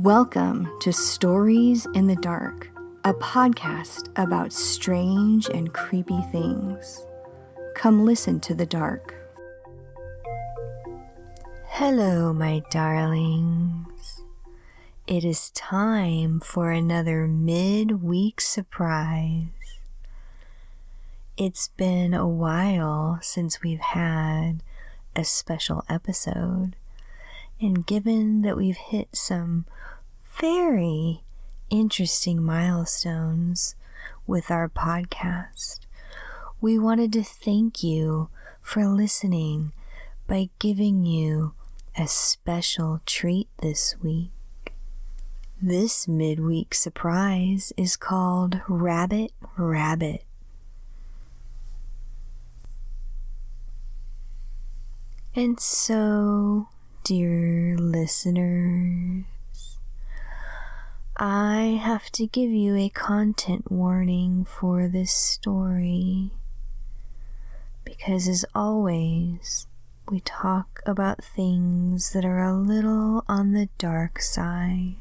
Welcome to Stories in the Dark, a podcast about strange and creepy things. Come listen to the dark. Hello, my darlings. It is time for another midweek surprise. It's been a while since we've had a special episode, and given that we've hit some very interesting milestones with our podcast, we wanted to thank you for listening by giving you a special treat this week. This midweek surprise is called Rabbit Rabbit. And so, dear listeners, I have to give you a content warning for this story, because as always, we talk about things that are a little on the dark side.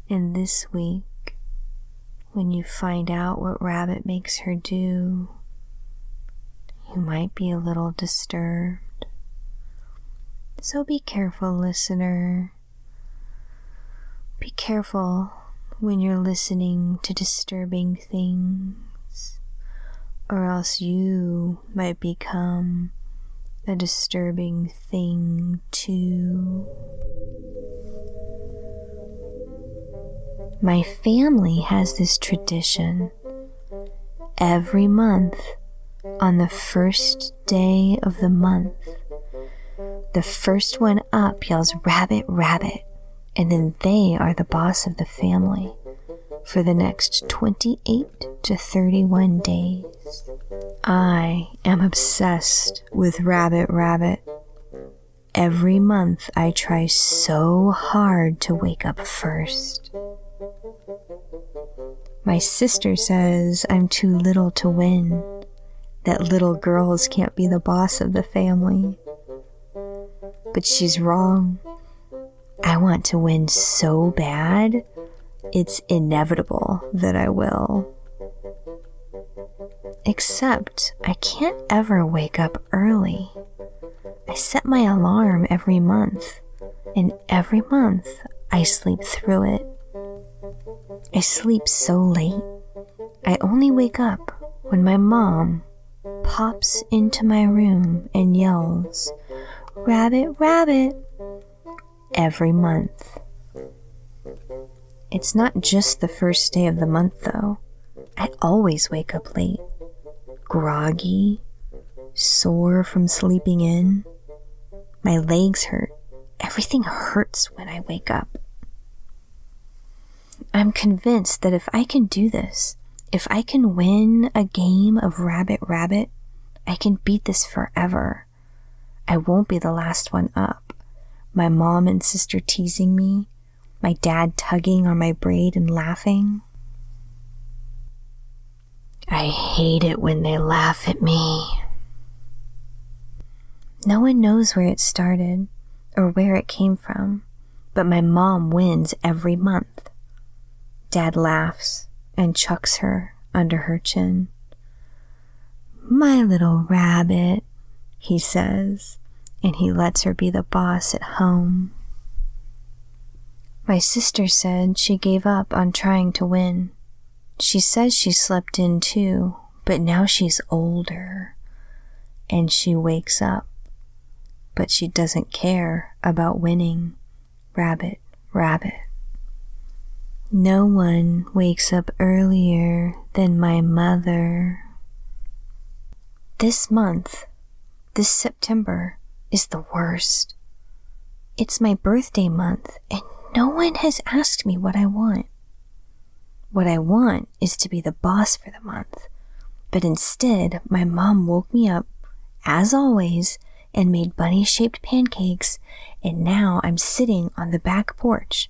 And this week, when you find out what Rabbit makes her do, you might be a little disturbed. So be careful, listener. Be careful when you're listening to disturbing things, or else you might become a disturbing thing too. My family has this tradition. Every month, on the first day of the month, the first one up yells "Rabbit, Rabbit," and then they are the boss of the family for the next 28 to 31 days. I am obsessed with Rabbit, Rabbit. Every month I try so hard to wake up first. My sister says I'm too little to win, that little girls can't be the boss of the family. But she's wrong. I want to win so bad, it's inevitable that I will. Except I can't ever wake up early. I set my alarm every month, and every month I sleep through it. I sleep so late, I only wake up when my mom pops into my room and yells, "Rabbit, Rabbit," every month. It's not just the first day of the month, though. I always wake up late, groggy, sore from sleeping in. My legs hurt. Everything hurts when I wake up. I'm convinced that if I can do this, if I can win a game of Rabbit, Rabbit, I can beat this forever. I won't be the last one up. My mom and sister teasing me, my dad tugging on my braid and laughing. I hate it when they laugh at me. No one knows where it started or where it came from, but my mom wins every month. Dad laughs and chucks her under her chin. "My little rabbit," he says, and he lets her be the boss at home. My sister said she gave up on trying to win. She says she slept in too, but now she's older, and she wakes up, but she doesn't care about winning. Rabbit, Rabbit. No one wakes up earlier than my mother. This month, this September, is the worst. It's my birthday month, and no one has asked me what I want. What I want is to be the boss for the month, but instead, my mom woke me up, as always, and made bunny-shaped pancakes, and now I'm sitting on the back porch,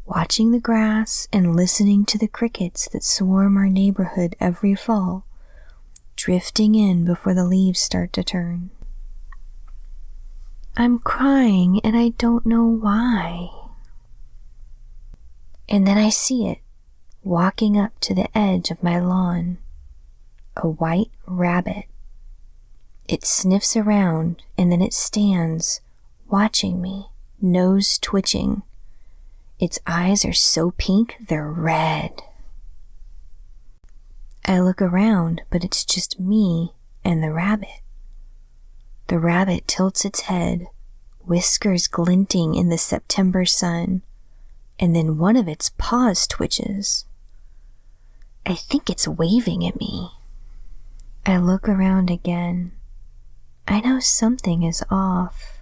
watching the grass and listening to the crickets that swarm our neighborhood every fall, drifting in before the leaves start to turn. I'm crying and I don't know why. And then I see it walking up to the edge of my lawn. A white rabbit. It sniffs around and then it stands, watching me, nose twitching. Its eyes are so pink, they're red. I look around, but it's just me and the rabbit. The rabbit tilts its head, whiskers glinting in the September sun, and then one of its paws twitches. I think it's waving at me. I look around again. I know something is off.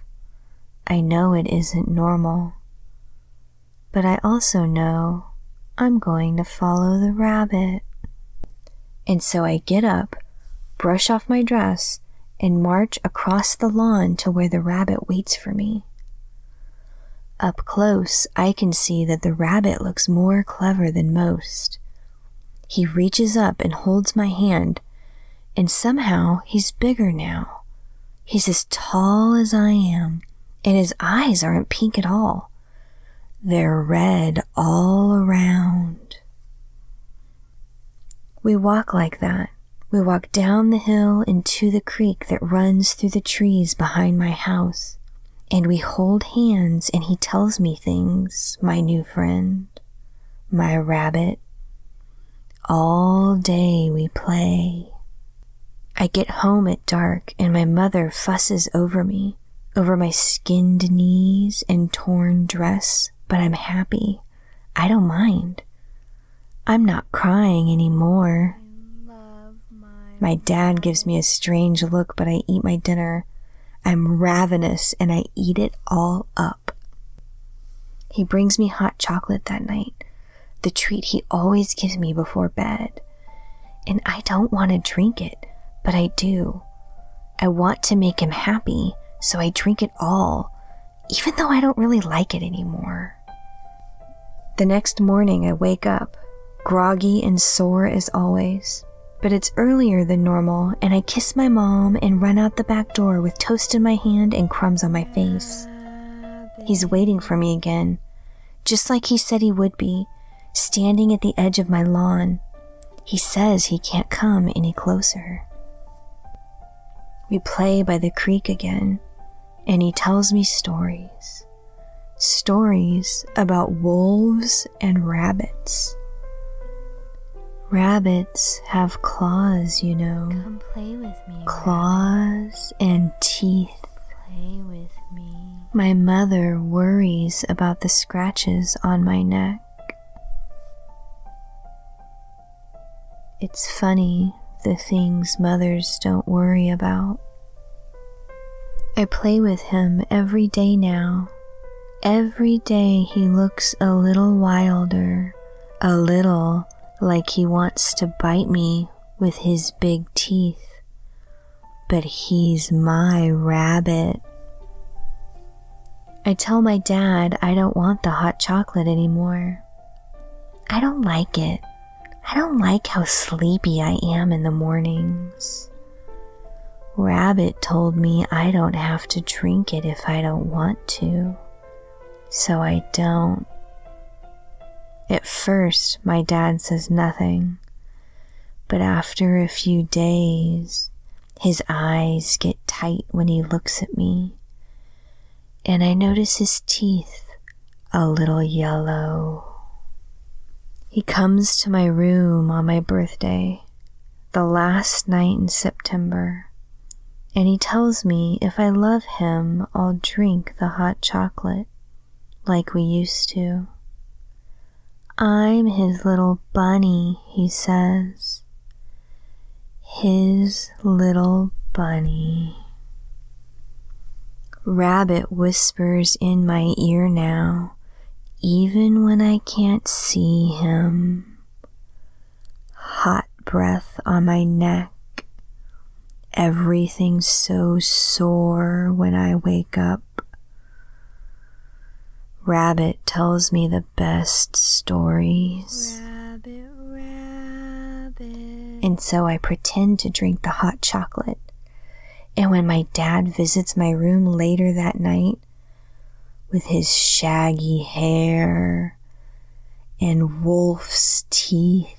I know it isn't normal. But I also know I'm going to follow the rabbit. And so I get up, brush off my dress, and march across the lawn to where the rabbit waits for me. Up close, I can see that the rabbit looks more clever than most. He reaches up and holds my hand, and somehow he's bigger now. He's as tall as I am, and his eyes aren't pink at all. They're red all around. We walk like that. We walk down the hill and to the creek that runs through the trees behind my house, and we hold hands and he tells me things, my new friend, my rabbit. All day we play. I get home at dark and my mother fusses over me, over my skinned knees and torn dress, but I'm happy. I don't mind. I'm not crying anymore. My dad gives me a strange look, but I eat my dinner. I'm ravenous and I eat it all up. He brings me hot chocolate that night, the treat he always gives me before bed. And I don't want to drink it, but I do. I want to make him happy, so I drink it all, even though I don't really like it anymore. The next morning I wake up, groggy and sore as always. But it's earlier than normal, and I kiss my mom and run out the back door with toast in my hand and crumbs on my face. He's waiting for me again, just like he said he would be, standing at the edge of my lawn. He says he can't come any closer. We play by the creek again, and he tells me stories. Stories about wolves and rabbits. Rabbits have claws, you know. Come play with me. Claws and teeth. Play with me. My mother worries about the scratches on my neck. It's funny, the things mothers don't worry about. I play with him every day now. Every day he looks a little wilder, a little like he wants to bite me with his big teeth. But he's my rabbit. I tell my dad I don't want the hot chocolate anymore. I don't like it. I don't like how sleepy I am in the mornings. Rabbit told me I don't have to drink it if I don't want to, so I don't. At first, my dad says nothing, but after a few days, his eyes get tight when he looks at me, and I notice his teeth a little yellow. He comes to my room on my birthday, the last night in September, and he tells me if I love him, I'll drink the hot chocolate like we used to. I'm his little bunny, he says. His little bunny. Rabbit whispers in my ear now, even when I can't see him. Hot breath on my neck. Everything's so sore when I wake up. Rabbit tells me the best stories. Rabbit, rabbit. And so I pretend to drink the hot chocolate. And when my dad visits my room later that night, with his shaggy hair and wolf's teeth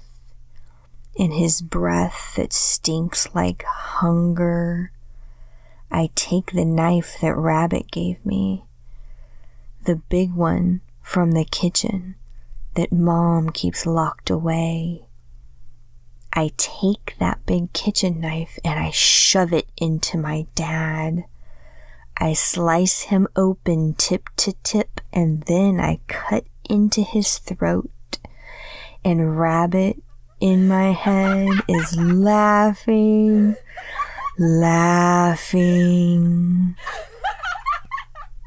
and his breath that stinks like hunger, I take the knife that Rabbit gave me, the big one from the kitchen that Mom keeps locked away. I take that big kitchen knife and I shove it into my dad. I slice him open tip to tip, and then I cut into his throat. And Rabbit in my head is laughing.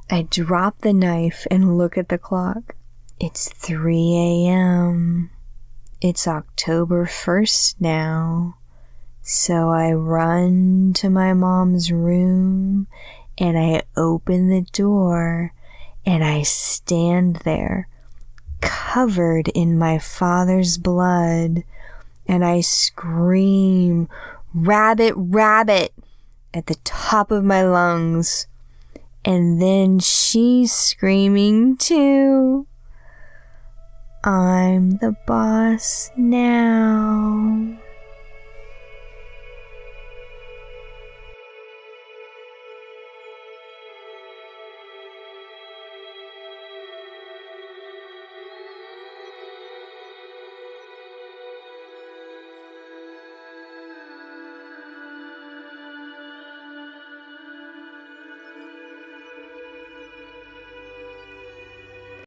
I drop the knife and look at the clock. It's 3 a.m. It's October 1st now. So I run to my mom's room and I open the door and I stand there covered in my father's blood and I scream, "Rabbit, Rabbit," at the top of my lungs. And then she's screaming too. I'm the boss now.